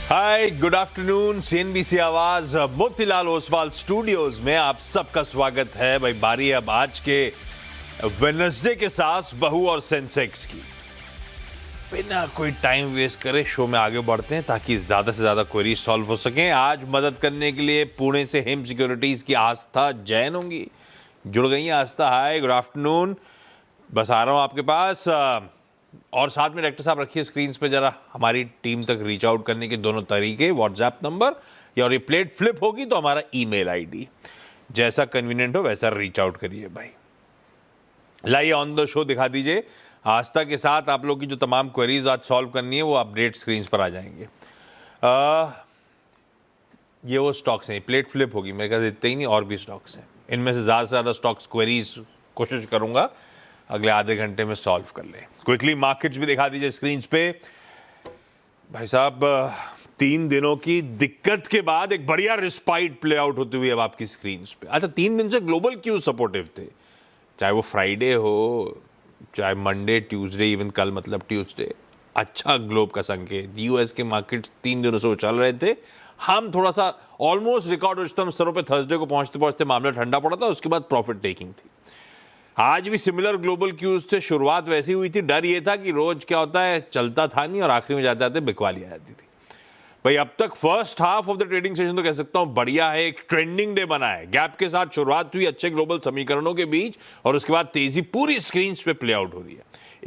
हाय, good afternoon. CNBC आवाज Motilal Oswal studios में आप सबका स्वागत है। भाई बारी है अब आज के वेडनेसडे के साथ बहू और सेंसेक्स की। बिना कोई टाइम वेस्ट करे शो में आगे बढ़ते हैं ताकि ज्यादा से ज्यादा क्वेरी सॉल्व हो सके। आज मदद करने के लिए पुणे से हिम सिक्योरिटीज की आस्था जैन होंगी, जुड़ गई हैं। आस्था, हाय, गुड आफ्टरनून। बस आ रहा हूं आपके पास। और साथ में डायरेक्टर साहब रखिए स्क्रीन पे जरा हमारी टीम तक रीच आउट करने के दोनों तरीके, व्हाट्सएप नंबर या और ये प्लेट फ्लिप होगी तो हमारा ईमेल आईडी, जैसा कन्वीनियंट हो वैसा रीच आउट करिए भाई। लाइए ऑन द शो दिखा दीजिए। आस्था के साथ आप लोग की जो तमाम क्वेरीज आज सॉल्व करनी है वो अपडेट स्क्रीन पर आ जाएंगे। ये वो स्टॉक्स हैं, प्लेट फ्लिप होगी मेरे ख्याल से, इतने ही नहीं और भी स्टॉक्स हैं। इनमें से ज़्यादा स्टॉक्स क्वेरीज कोशिश करूंगा अगले आधे घंटे में सॉल्व कर ले। क्विकली मार्केट्स भी दिखा दीजिए स्क्रीन पे। भाई साहब 3 दिनों की दिक्कत के बाद एक बढ़िया रिस्पाइट प्ले आउट होती हुई अब आपकी स्क्रीन पे। अच्छा, 3 दिन से ग्लोबल क्यों सपोर्टिव थे, चाहे वो फ्राइडे हो, चाहे मंडे, ट्यूसडे, इवन कल मतलब ट्यूसडे। अच्छा ग्लोब का संकेत। यूएस के मार्केट्स 3 दिनों से उछल रहे थे। हम थोड़ा सा ऑलमोस्ट रिकॉर्ड उच्चतम स्तरों पे थर्सडे को पहुंचते पहुंचते मामला ठंडा पड़ा था, उसके बाद प्रॉफिट टेकिंग थी। आज भी सिमिलर ग्लोबल क्यूज से शुरुआत वैसी हुई थी। डर ये था कि रोज क्या होता है, चलता था नहीं और आखिरी में जाते जाते बिकवाली आ जाती थी। भाई अब तक first half of the trading session तो कह सकता हूं बढ़िया है, एक ट्रेंडिंग डे बना है। गैप के साथ शुरुआत हुई अच्छे ग्लोबल समीकरणों के बीच और उसके बाद तेजी पूरी स्क्रीन पे प्ले आउट हो रही है।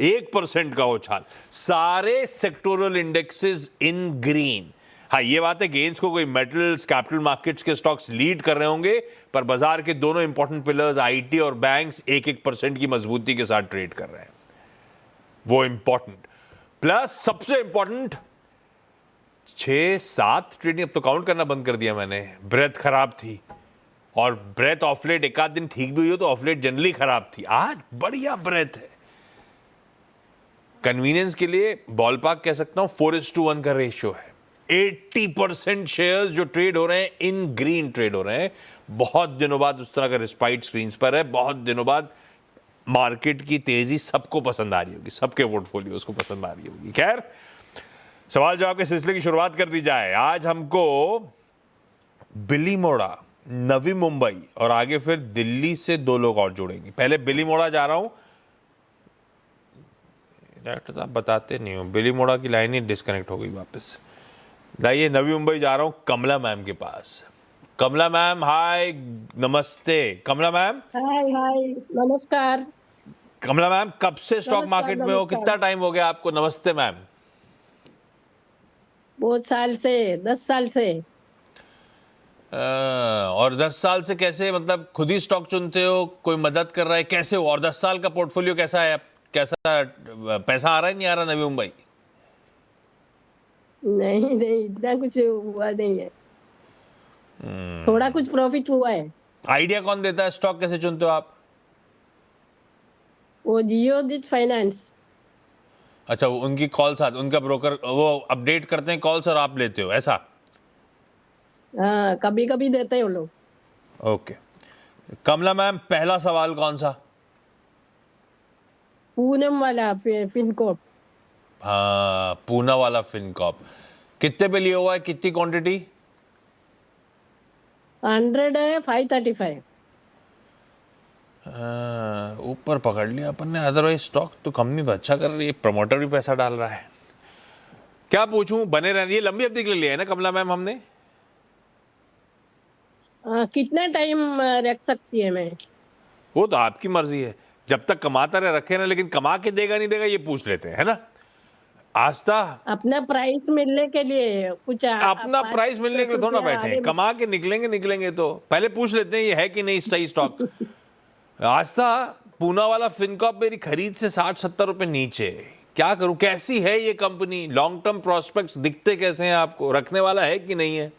1% का उछाल, सारे सेक्टोरल इंडेक्सेस इन ग्रीन। हाँ, ये बात है गेन्स को कोई मेटल्स, कैपिटल मार्केट्स के स्टॉक्स लीड कर रहे होंगे, पर बाजार के दोनों इंपॉर्टेंट पिलर्स आईटी और बैंक्स 1% की मजबूती के साथ ट्रेड कर रहे हैं। वो इंपॉर्टेंट प्लस सबसे इंपॉर्टेंट 6-7 ट्रेडिंग, अब तो काउंट करना बंद कर दिया मैंने। ब्रेथ खराब थी और ब्रेथ ऑफलेट एक आध दिन ठीक भी हुई हो तो ऑफलेट जनरली खराब थी। आज बढ़िया ब्रेथ है। कन्वीनियंस के लिए बॉलपार्क कह सकता हूं 4:1 का रेशियो है। 80% शेयर्स जो ट्रेड हो रहे हैं इन ग्रीन ट्रेड हो रहे हैं। बहुत दिनों बाद उस तरह का रिस्पाइट स्क्रीन पर है। बहुत दिनों बाद मार्केट की तेजी सबको पसंद आ रही होगी, सबके पोर्टफोलियोज को पसंद आ रही होगी। खैर, सवाल जवाब के सिलसिले की शुरुआत कर दी जाए। आज हमको बिलीमोड़ा, नवी मुंबई और आगे फिर दिल्ली से 2 लोग और जुड़ेंगे। पहले बिलीमोड़ा जा रहा हूं। डायरेक्टर साहब बताते नहीं हो, बिलीमोड़ा की लाइन ही डिस्कनेक्ट हो गई वापस। लाइए नवी मुंबई जा रहा हूं कमला मैम के पास। कमला मैम, हाय, नमस्ते। कमला मैम, हाय हाय, नमस्कार। कमला मैम कब से स्टॉक नमस्कार मार्केट में हो, नमस्कार। कितना टाइम हो गया आपको? नमस्ते मैम। बहुत साल से, 10 साल से। और 10 साल से कैसे, मतलब खुद ही स्टॉक चुनते हो, कोई मदद कर रहा है, कैसे हो? और 10 साल का पोर्टफोलियो कैसा है, कैसा पैसा आ रहा है, नहीं आ रहा नवी मुंबई? नहीं नहीं, इतना कुछ हुआ नहीं है। थोड़ा कुछ प्रॉफिट हुआ है। आइडिया कौन देता है, स्टॉक कैसे चुनते हो आप? वो जियोजित फाइनेंस। अच्छा, वो उनकी कॉल्स आती, उनका ब्रोकर वो अपडेट करते हैं कॉल्स और आप लेते हो, ऐसा? हाँ, कभी कभी देते हैं वो लोग। ओके। कमला मैम, पहला सवाल कौन सा? पूनम वाला फिनकोप। हाँ, पूना वाला फिनकॉप। कितने पे लिया हुआ है, कितनी क्वांटिटी? 100 है, 535। ऊपर पकड़ लिया अपन ने। अदरवाइज स्टॉक तो कंपनी तो अच्छा कर रही है, प्रमोटर भी पैसा डाल रहा है। क्या पूछूं, बने रहने। ये लंबी अवधि के लिए लिया है ना कमला मैम हमने? कितना टाइम रख सकती है मैं? वो तो आपकी मर्जी है, जब तक कमाता रहे रखे ना, लेकिन कमा के देगा नहीं देगा ये पूछ लेते हैं, है ना? आस्था, अपना प्राइस मिलने के लिए कुछ अपना प्राइस मिलने के लिए थोड़ा बैठे हैं, कमा के निकलेंगे तो पहले पूछ लेते हैं ये है कि नहीं सही स्टॉक। आस्था, पूना वाला फिनकॉप मेरी खरीद से 60-70 रुपए नीचे है। क्या करूं, कैसी है ये कंपनी? लॉन्ग टर्म प्रोस्पेक्ट्स दिखते कैसे हैं आपको? रखने वाला है कि नहीं है?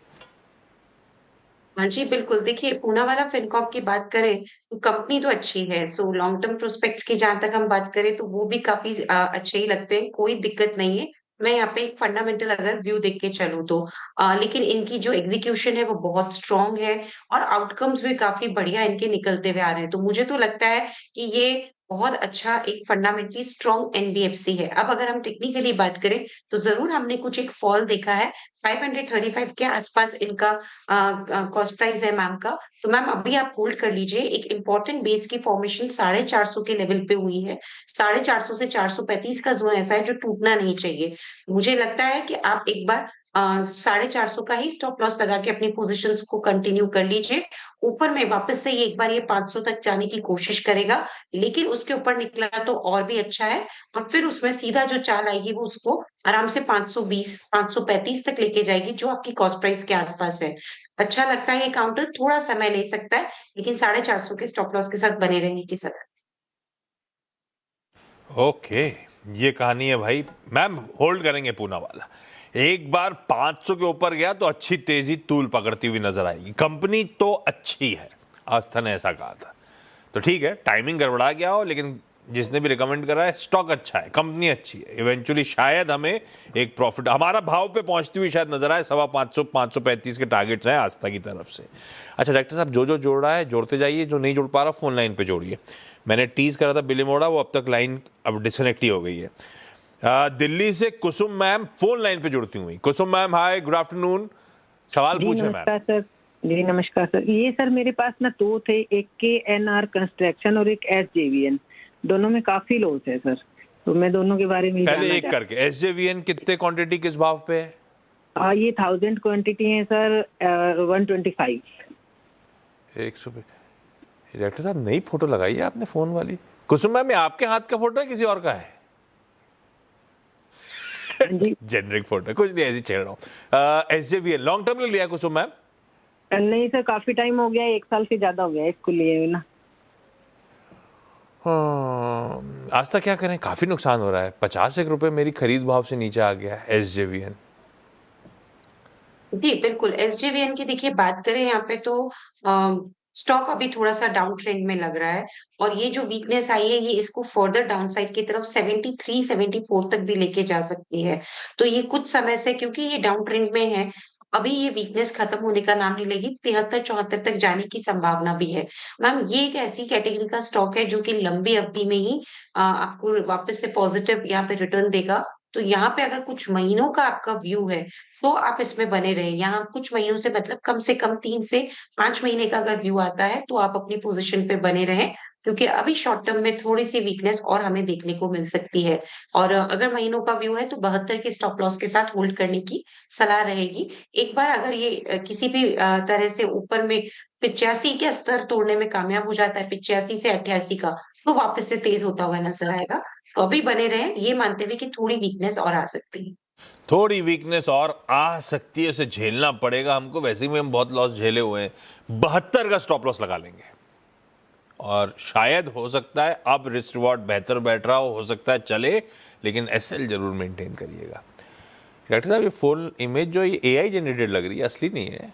हाँ जी, बिल्कुल। देखिए, पूना वाला फिनकॉर्प की बात करें, तो कंपनी तो अच्छी है। सो लॉन्ग टर्म प्रोस्पेक्ट्स की जहाँ तक हम बात करें, तो वो भी काफ़ी अच्छे ही लगते हैं, कोई दिक्कत नहीं है। मैं यहाँ पे एक फंडामेंटल अगर व्यू देख के चलूँ तो लेकिन इनकी जो एग्ज़ीक्यूशन है, वो बहुत स्ट्रॉन्ग है और आउटकम्स भी काफ़ी बढ़िया इनके निकलते हुए आ रहे हैं। तो मुझे तो लगता है कि ये बहुत अच्छा एक फंडामेंटली स्ट्रॉन्ग एनबीएफसी है। अब अगर हम टेक्निकली बात करें, तो ज़रूर हमने कुछ एक फॉल देखा है, 535 के आसपास इनका कॉस्ट प्राइस है मैम का। तो मैम अभी आप होल्ड कर लीजिए, एक इम्पोर्टेंट बेस की फॉर्मेशन 450 के लेवल पे हुई है। 450 से 435 का ज़ोन ऐसा है जो टूटना नहीं चाहिए। मुझे लगता है कि आप एक बार 450 का ही स्टॉप लॉस लगा के अपनी पोज़ीशंस को कंटिन्यू कर लीजिए। ऊपर में वापस से ये एक बार ये 500 तक जाने की कोशिश करेगा, लेकिन उसके ऊपर निकला तो और भी अच्छा है और फिर उसमें सीधा जो चाल आएगी वो उसको आराम से 520, 535 तक लेके जाएगी, जो आपकी कॉस्ट प्राइस के आसपास है। अच्छा लगता है ये काउंटर, थोड़ा समय ले सकता है, लेकिन 450 के स्टॉप लॉस के साथ बने रहने की सलाह। ओके, ये कहानी है भाई। मैम होल्ड करेंगे पूना वाला। एक बार 500 के ऊपर गया तो अच्छी तेजी तूल पकड़ती हुई नजर आएगी। कंपनी तो अच्छी है, आस्था ने ऐसा कहा था, तो ठीक है, टाइमिंग गड़बड़ा गया हो, लेकिन जिसने भी रिकमेंड करा है स्टॉक अच्छा है, कंपनी अच्छी है। इवेंचुअली शायद हमें एक प्रॉफिट हमारा भाव पे पहुंचती हुई शायद नजर आए। 550 535 के टारगेट्स हैं आस्था की तरफ से। अच्छा डॉक्टर साहब, जो जो जोड़ रहा है जोड़ते जाइए, जो नहीं जोड़ पा रहा फोन लाइन पे जोड़िए। मैंने टीज करा था बिली मोड़ा, वो अब तक लाइन अब डिस्कनेक्ट ही हो गई है। दिल्ली से कुसुम मैम फोन लाइन पे जुड़ती हुई। कुसुम मैम हाय, गुड आफ्टरनून, सवाल जी पूछे मैम। नमस्कार सर। जी नमस्कार सर। ये सर मेरे पास ना दो थे, एक के एन आर कंस्ट्रक्शन और एक SJVN, दोनों में काफी लॉस है सर, तो मैं दोनों के बारे में पहले एक करके, SJVN कितने क्वांटिटी किस भाव पे है? ये 1000 क्वांटिटी है सर, 125। 100 पे। डायरेक्टर साहब नई फोटो लगाई है आपने फोन वाली। कुसुम मैम, ये आपके हाथ का फोटो है किसी और का है? जी जेनरिक फोटो, कुछ नहीं, ऐसी छेड़ रहा हूँ। SJVN लॉन्ग टर्म ले लिया कुसुम मैम? नहीं सर, काफी टाइम हो गया, 1 साल से ज्यादा हो गया इसको लिए हुए ना। आज तक क्या करें, काफी नुकसान हो रहा है। 50 रुपए मेरी खरीद भाव से नीचे आ गया है SJVN। जी, बिल्कुल, एसजेवीएन की देखिए बात करें यहाँ पे तो स्टॉक अभी थोड़ा-सा डाउन ट्रेंड में लग रहा है और ये जो वीकनेस आई है, ये इसको फर्दर डाउन साइड की तरफ 73, 74 तक भी लेके जा सकती है। तो ये कुछ समय से, क्योंकि ये डाउन ट्रेंड में है, अभी ये वीकनेस खत्म होने का नाम नहीं लेगी, 73-74 तक जाने की संभावना भी है। मैम, ये एक ऐसी कैटेगरी का स्टॉक है जो कि लंबी अवधि में ही आपको वापस से पॉजिटिव यहाँ पे रिटर्न देगा। तो यहाँ पे अगर कुछ महीनों का आपका व्यू है, तो आप इसमें बने रहें। यहाँ कुछ महीनों से कम 3 से 5 महीने का अगर व्यू आता है, तो आप अपनी पोज़ीशन पे बने रहें, क्योंकि अभी शॉर्ट टर्म में थोड़ी-सी वीकनेस और हमें देखने को मिल सकती है। और अगर महीनों का व्यू है, तो 72 के स्टॉप लॉस के साथ होल्ड करने की सलाह रहेगी। एक बार अगर ये किसी भी तरह से ऊपर में 85 का स्तर तोड़ने में कामयाब हो जाता है, 85 से 88 का, तो वापस से तेज़ होता हुआ नज़र आएगा। तो अभी बने रहें, ये मानते हुए कि थोड़ी वीकनेस और आ सकती है। थोड़ी वीकनेस और आ सकती है, उसे झेलना पड़ेगा हमको। वैसे ही हम बहुत लॉस झेले हुए हैं। 72 का स्टॉप लॉस लगा लेंगे और शायद हो सकता है अब रिस्क रिवॉर्ड बेहतर बैठ रहा हो सकता है चले, लेकिन SL जरूर मेंटेन करिएगा। डॉक्टर साहब, ये फोन इमेज जो ये AI जनरेटेड लग रही है, असली नहीं है।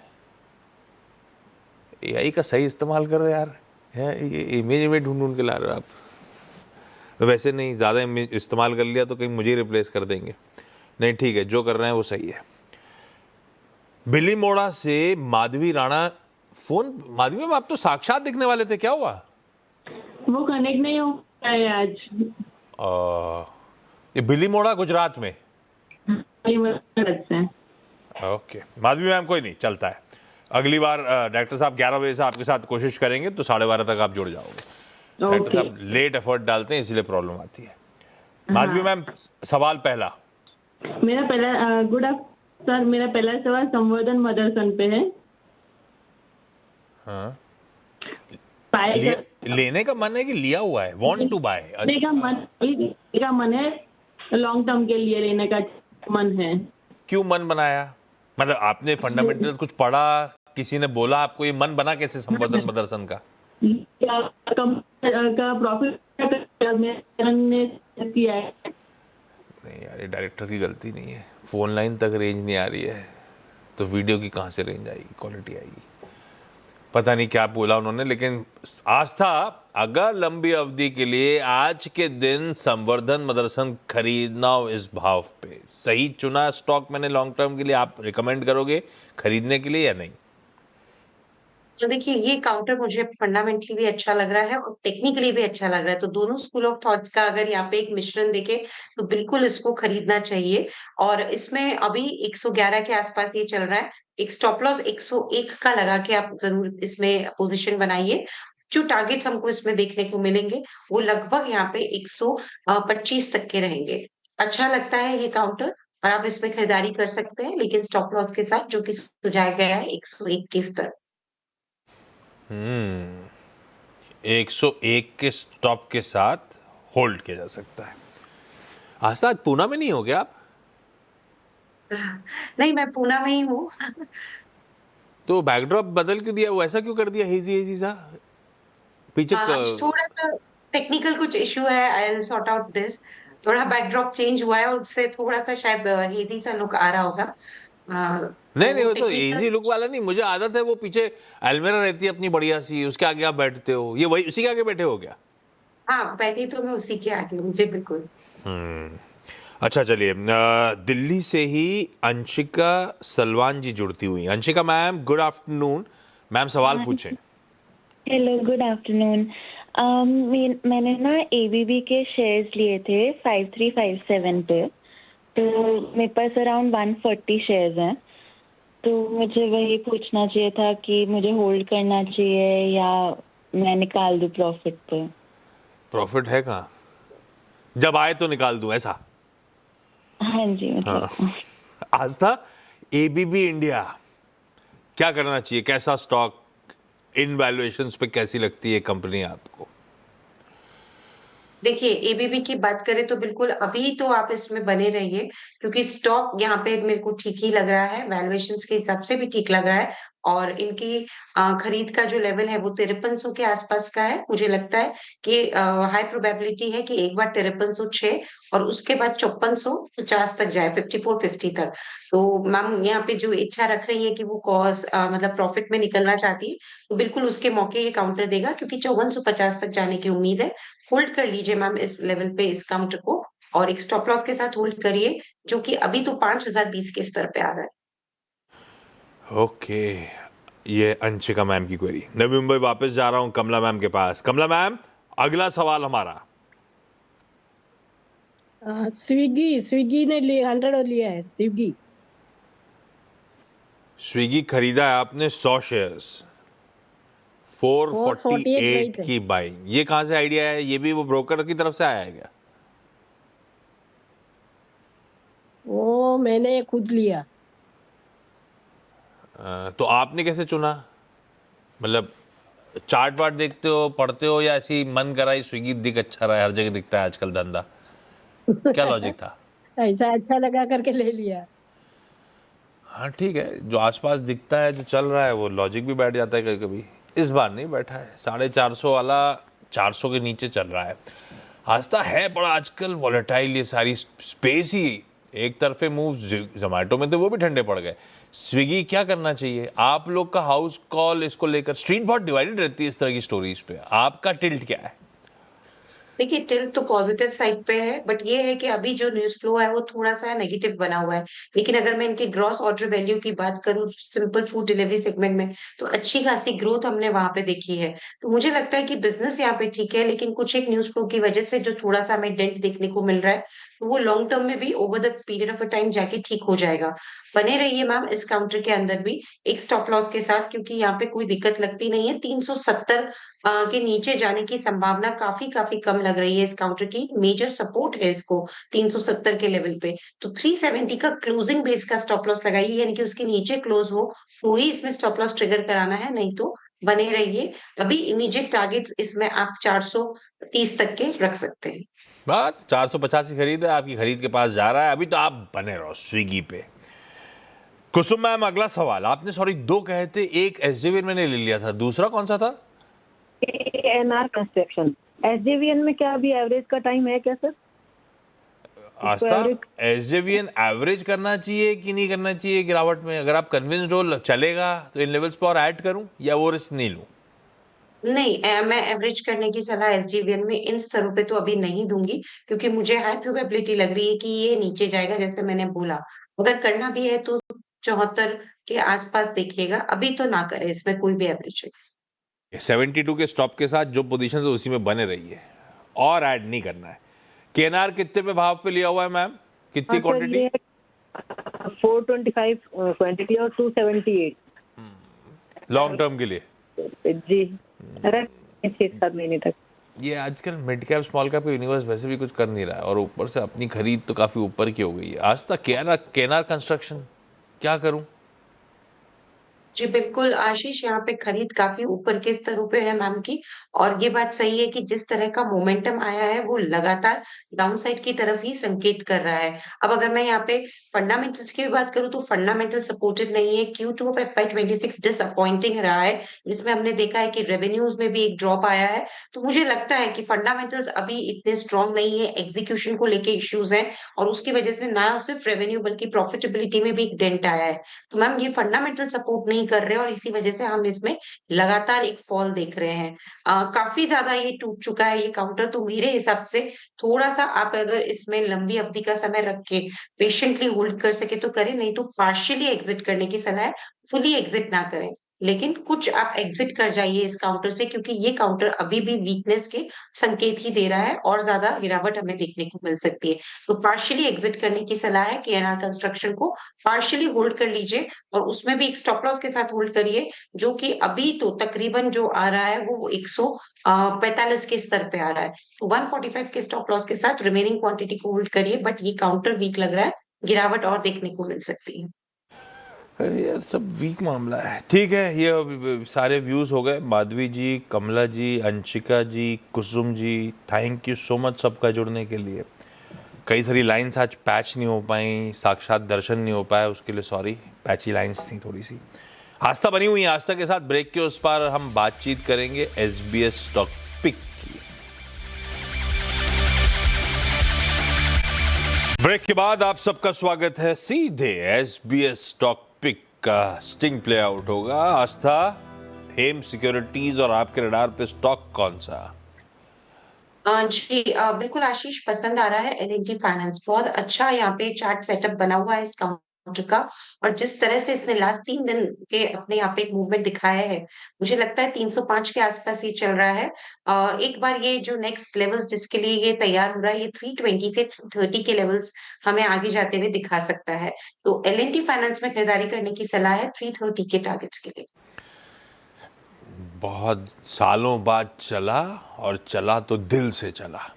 AI का सही इस्तेमाल करो यार, है ये इमेज ढूंढ ढूंढ के ला रहे हो आप। वैसे नहीं, ज़्यादा इमेज इस्तेमाल कर लिया तो कहीं मुझे रिप्लेस कर देंगे। नहीं ठीक है, जो कर रहे हैं वो सही है। बिली मोड़ा से माधवी राणा फोन। माधवी मैम, आप तो साक्षात दिखने वाले थे, क्या हुआ? वो कनेक्ट नहीं हो पाया है आज। ये बिली मोड़ा गुजरात में। से ओके माधवी मैम, कोई नहीं, चलता है। अगली बार डॉक्टर साहब 11 बजे से आपके साथ कोशिश करेंगे तो 12:30 तक आप जुड़ जाओगे। डॉक्टर साहब लेट एफर्ट डालते हैं, इसलिए प्रॉब्लम आती है। माधवी मैम, सवाल पहला। मेरा पहला गुड आफ्टरनून सर, मेरा पहला सवाल संवर्धन मदरसन पे है। हाँ, पाएगा लेने का मन है कि लिया हुआ है? Want to buy? लेने का मन है, लॉन्ग टर्म के लिए लेने का मन है। क्यों मन बनाया? मतलब आपने फंडामेंटल कुछ पढ़ा, किसी ने बोला आपको? ये मन बना कैसे संवर्धन मदरसन का? का प्रॉफिट ने किया है। नहीं यार, ये डायरेक्टर की गलती नहीं है। फोन लाइन तक रेंज नहीं आ रही है तो वीडियो की कहाँ से रेंज आएगी, क्वालिटी आएगी? पता नहीं क्या बोला उन्होंने, लेकिन आस्था अगर लंबी अवधि के लिए आज के दिन संवर्धन मदरसन खरीदना हो इस भाव पे, सही चुना स्टॉक मैंने लॉन्ग टर्म के लिए। आप रिकमेंड करोगे खरीदने के लिए या नहीं? तो देखिए ये काउंटर मुझे फंडामेंटली भी अच्छा लग रहा है और टेक्निकली भी अच्छा लग रहा है। तो दोनों स्कूल ऑफ थॉट्स का अगर यहाँ पे एक मिश्रण देखें तो बिल्कुल इसको खरीदना चाहिए। और इसमें अभी 111 के आसपास ये चल रहा है। एक स्टॉप लॉस 101 का लगा के आप ज़रूर इसमें पोज़ीशन बनाइए। जो टारगेट्स हमको इसमें देखने को मिलेंगे वो लगभग यहाँ पे 125 तक के रहेंगे। अच्छा लगता है ये काउंटर और आप इसमें खरीदारी कर सकते हैं लेकिन स्टॉप लॉस के साथ जो कि सुझाया गया है 101 के स्तर। 101 के स्टॉप के साथ होल्ड किया जा सकता है। आस्था, आज पूना में नहीं हो गया आप? नहीं, मैं पूना में ही हूँ। तो बैकड्रॉप बदल क्यों दिया? वो ऐसा क्यों कर दिया, हेजी हेजी सा पीछे आज थोड़ा-सा टेक्निकल कुछ इश्यू है, I will sort out this. थोड़ा बैकड्रॉप चेंज हुआ है, उससे थोड़ा-सा शायद हेज़ी सा लुक आ रहा होगा। नहीं नहीं, तो वो तो टेक्निकल इजी लुक वाला नहीं, मुझे आदत है वो पीछे अलमेरा रहती है अपनी बढ़िया सी, उसके आगे आप बैठते हो, ये वही उसी के आगे बैठे हो क्या? हाँ, बैठी तो मैं उसी के आगे हूँ। जी, बिल्कुल। अच्छा चलिए, दिल्ली से ही अंशिका सलवान जी जुड़ती हुई। Anshika ma'am, good afternoon. Ma'am सवाल पूछें। Hello, good afternoon. मैंने ना एबीबी के शेयर्स लिए थे 5357 पे, तो मेरे पास अराउंड 140 शेयर्स हैं। तो मुझे वही पूछना चाहिए था कि मुझे होल्ड करना चाहिए या मैं निकाल दूं प्रॉफिट पे। प्रॉफिट है कहाँ? जब आए तो निकाल दूं, ऐसा? हाँ जी, मतलब हाँ। आस्था, एबीबी इंडिया क्या करना चाहिए? कैसा स्टॉक? इन वैल्यूएशंस पे कैसी लगती है कंपनी आपको? देखिए, एबीबी की बात करें तो बिल्कुल अभी तो आप इसमें बने रहिए क्योंकि स्टॉक यहाँ पे मेरे को ठीक ही लग रहा है, वैल्यूएशंस के हिसाब से भी ठीक लग रहा है और इनकी खरीद का जो लेवल है वो 5300 के आसपास का है। मुझे लगता है कि हाई प्रोबेबिलिटी है कि एक बार 5306 और उसके बाद 5450 तक जाए, 5450 तक। तो मैम यहाँ पे जो इच्छा रख रही है कि वो मतलब प्रॉफिट में निकलना चाहती है, तो बिल्कुल उसके मौके ये काउंटर देगा क्योंकि 5450 तक जाने की उम्मीद है। होल्ड कर लीजिए मैम इस लेवल पे इस काउंटर को और एक स्टॉप लॉस के साथ होल्ड करिए जो कि अभी तो 5020 के स्तर पे आ रहा है। ओके, ये अंशिका मैम की क्वेरी। नवी मुंबई वापस जा रहा हूं कमला मैम के पास। कमला मैम, अगला सवाल हमारा। स्विगी स्विगी ने 100 लिया है स्विगी। स्विगी खरीदा है आपने 100 शेयर्स, 448 448 रेट है। की बाइंग। ये कहां से आइडिया है? ये भी वो ब्रोकर की तरफ से आया है क्या? वो मैंने खुद लिया। तो आपने कैसे चुना? मतलब चार्ट वार्ट देखते हो, पढ़ते हो, या ऐसी मन कराई स्विगी दिख अच्छा रहा है, हर जगह दिखता है आजकल धंधा? क्या लॉजिक था? ऐसा अच्छा लगा करके ले लिया। हाँ ठीक है, जो आसपास दिखता है, जो चल रहा है, वो लॉजिक भी बैठ जाता है कभी कभी। इस बार नहीं बैठा है। 450 वाला 400 के नीचे चल रहा है। आस्था है बड़ा आजकल वॉलेटाइल ये सारी स्पेस ही। एक तरफे मूव जोमेटो में तो वो भी ठंडे पड़ गए। स्विगी क्या करना चाहिए? आप लोग का हाउस कॉल इसको लेकर, स्ट्रीट बहुत डिवाइडेड रहती है इस तरह की स्टोरीज पे, आपका टिल्ट क्या है? देखिए, टिल्ट तो पॉजिटिव साइड पे है, बट ये है कि अभी जो न्यूज़ फ्लो है, वो थोड़ा-सा नेगेटिव बना हुआ है। लेकिन अगर मैं इनकी ग्रॉस ऑर्डर वैल्यू की बात करूँ सिंपल फूड डिलीवरी सेगमेंट में, तो अच्छी खासी ग्रोथ हमने वहाँ पे देखी है। तो मुझे लगता है कि बिज़नेस यहाँ पे ठीक है, लेकिन कुछ एक न्यूज़ फ्लो की वजह से जो थोड़ा-सा हमें डेंट देखने को मिल रहा है, तो वो लॉन्ग टर्म में भी over the period of a time जाके ठीक हो जाएगा। बने रहिए मैम इस काउंटर के अंदर भी, एक स्टॉप लॉस के साथ क्योंकि यहाँ पे कोई दिक्कत लगती नहीं है। 370 के नीचे जाने की संभावना काफ़ी कम लग रही है इस काउंटर की। मेजर सपोर्ट है इसको 370 के लेवल पे। तो 370 का क्लोजिंग बेस का स्टॉप लॉस लगाइए यानी कि उसके नीचे क्लोज़ हो, तो ही इसमें स्टॉप लॉस ट्रिगर कराना है, नहीं तो बने रहिए। अभी इमीडिएट टारगेट्स इसमें आप 430 तक के रख सकते हैं। बात 450 की खरीद है, आपकी खरीद के पास जा रहा है। अभी तो आप बने रहो स्विगी पे। कुसुम मैम, अगला सवाल। आपने सॉरी 2 कहे थे, एक एसजेवीएन मैंने ले लिया था, दूसरा कौन सा था? NR construction. एसजेवीएन में क्या अभी एवरेज का टाइम है क्या सर? आस्था, एसजेवीएन एवरेज करना चाहिए कि नहीं करना चाहिए गिरावट में? अगर आप कन्विंस्ड हो चलेगा तो इन लेवल्स पर और ऐड करूं या वो रिस्क नहीं लूं? नहीं मैं एवरेज करने की सलाह एसजीवीएन में इन स्तरों पे तो अभी नहीं दूँगी, क्योंकि मुझे हाई प्रोबेबिलिटी लग रही है कि ये नीचे जाएगा जैसे मैंने बोला। अगर करना भी है तो 74 के आसपास देखिएगा, अभी तो ना करें इसमें कोई भी एवरेजिंग। 72 के स्टॉप के साथ जो पोजीशन है उसी में बने रही है और ऐड नहीं करना है। केएनआर कितने पे भाव पे लिया हुआ है मैम, कितनी क्वांटिटी? 425 क्वांटिटी और 278 लॉन्ग टर्म के लिए जी, 6-7 महीने तक। ये आजकल मिड कैप स्मॉल कैप का यूनिवर्स वैसे भी कुछ कर नहीं रहा है और ऊपर से अपनी खरीद तो काफी ऊपर की हो गई है। आज तक केएनआर कंस्ट्रक्शन क्या करूं? जी बिल्कुल आशीष, यहाँ पे खरीद काफी ऊपर के स्तरों पे है मैम की, और ये बात सही है कि जिस तरह का मोमेंटम आया है वो लगातार डाउनसाइड की तरफ ही संकेत कर रहा है। अब अगर मैं यहाँ पे फंडामेंटल्स की भी बात करूँ तो फंडामेंटल सपोर्टिव नहीं है। Q2 ऑफ FY26 डिसअपॉइंटिंग रहा है, जिसमें हमने देखा है कि रेवेन्यूज में भी एक ड्रॉप आया है। तो मुझे लगता है कि फंडामेंटल्स अभी इतने स्ट्रॉन्ग नहीं है, एग्जीक्यूशन को लेके इश्यूज हैं, और उसकी वजह से ना सिर्फ रेवेन्यू बल्कि प्रॉफिटेबिलिटी में भी एक डेंट आया है। तो मैम ये फंडामेंटल सपोर्ट नहीं कर रहे और इसी वजह से हम इसमें लगातार एक फॉल देख रहे हैं। काफी ज्यादा ये टूट चुका है ये काउंटर, तो मेरे हिसाब से थोड़ा सा आप अगर इसमें लंबी अवधि का समय रख के पेशेंटली होल्ड कर सके तो करें, नहीं तो पार्शियली एग्जिट करने की सलाह है, फुली एग्जिट ना करें। लेकिन कुछ आप एग्जिट कर जाइए इस काउंटर से, क्योंकि ये काउंटर अभी भी वीकनेस के संकेत ही दे रहा है और ज्यादा गिरावट हमें देखने को मिल सकती है। तो पार्शियली एग्जिट करने की सलाह है, केएनआर कंस्ट्रक्शन को पार्शियली होल्ड कर लीजिए और उसमें भी एक स्टॉप लॉस के साथ होल्ड करिए, जो कि अभी तो तकरीबन जो आ रहा है वो 145 के स्तर पे आ रहा है। तो 145 के स्टॉप लॉस के साथ रिमेनिंग क्वांटिटी को होल्ड करिए, बट ये काउंटर वीक लग रहा है, गिरावट और देखने को मिल सकती है। अरे यार सब वीक मामला है। ठीक है, ये सारे व्यूज हो गए। माधवी जी, कमला जी, अंशिका जी, Kusum ji, thank you so much सबका जुड़ने के लिए। कई सारी लाइंस आज पैच नहीं हो पाई, साक्षात दर्शन नहीं हो पाया, उसके लिए सॉरी, पैची लाइंस थी थोड़ी सी। आस्था बनी हुई है, आस्था के साथ ब्रेक के उस पार हम बातचीत करेंगे एसबीएस स्टॉक पिक की। ब्रेक के बाद आप सबका स्वागत है। सीधे एसबीएस स्टॉक पिक का स्टिंग प्ले आउट होगा। आस्था, हेम सिक्योरिटीज और आपके रडार पे स्टॉक कौन सा? जी बिल्कुल आशीष, पसंद आ रहा है एल&टी फाइनेंस, बहुत अच्छा यहाँ पे चार्ट सेटअप बना हुआ है इस काउंटर का, और जिस तरह से इसने लास्ट 3 दिन के अपने यहाँ पे एक मूवमेंट दिखाया है, मुझे लगता है 305 के आसपास ये चल रहा है। एक बार ये जो नेक्स्ट लेवल्स जिसके लिए ये तैयार हो रहा है, ये 320 से 330 के लेवल्स हमें आगे जाते हुए दिखा सकता है। तो एल&टी फाइनेंस में खरीदारी करने की सलाह है 330 के टारगेट्स के लिए। बहुत सालों बाद चला, और चला तो दिल से चला।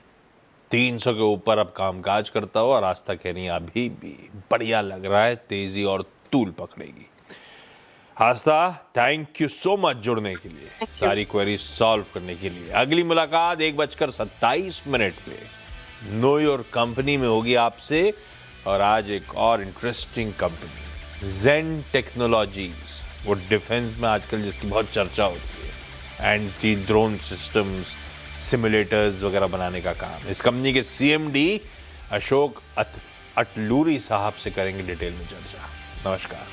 300 के ऊपर अब कामकाज करता हो, और आस्था कह रही है अभी भी बढ़िया लग रहा है, तेजी और तूल पकड़ेगी। आस्था, थैंक यू सो मच जुड़ने के लिए, सारी क्वेरी सॉल्व करने के लिए। अगली मुलाकात 1:27 पे नो योर कंपनी में होगी आपसे, और आज एक और इंटरेस्टिंग कंपनी जेन टेक्नोलॉजीज, वो डिफेंस में आजकल जिसकी बहुत चर्चा होती है, एंटी ड्रोन सिस्टम्स, सिमुलेटर्स वगैरह बनाने का काम। इस कंपनी के सीएमडी अशोक अटलूरी साहब से करेंगे डिटेल में चर्चा। नमस्कार।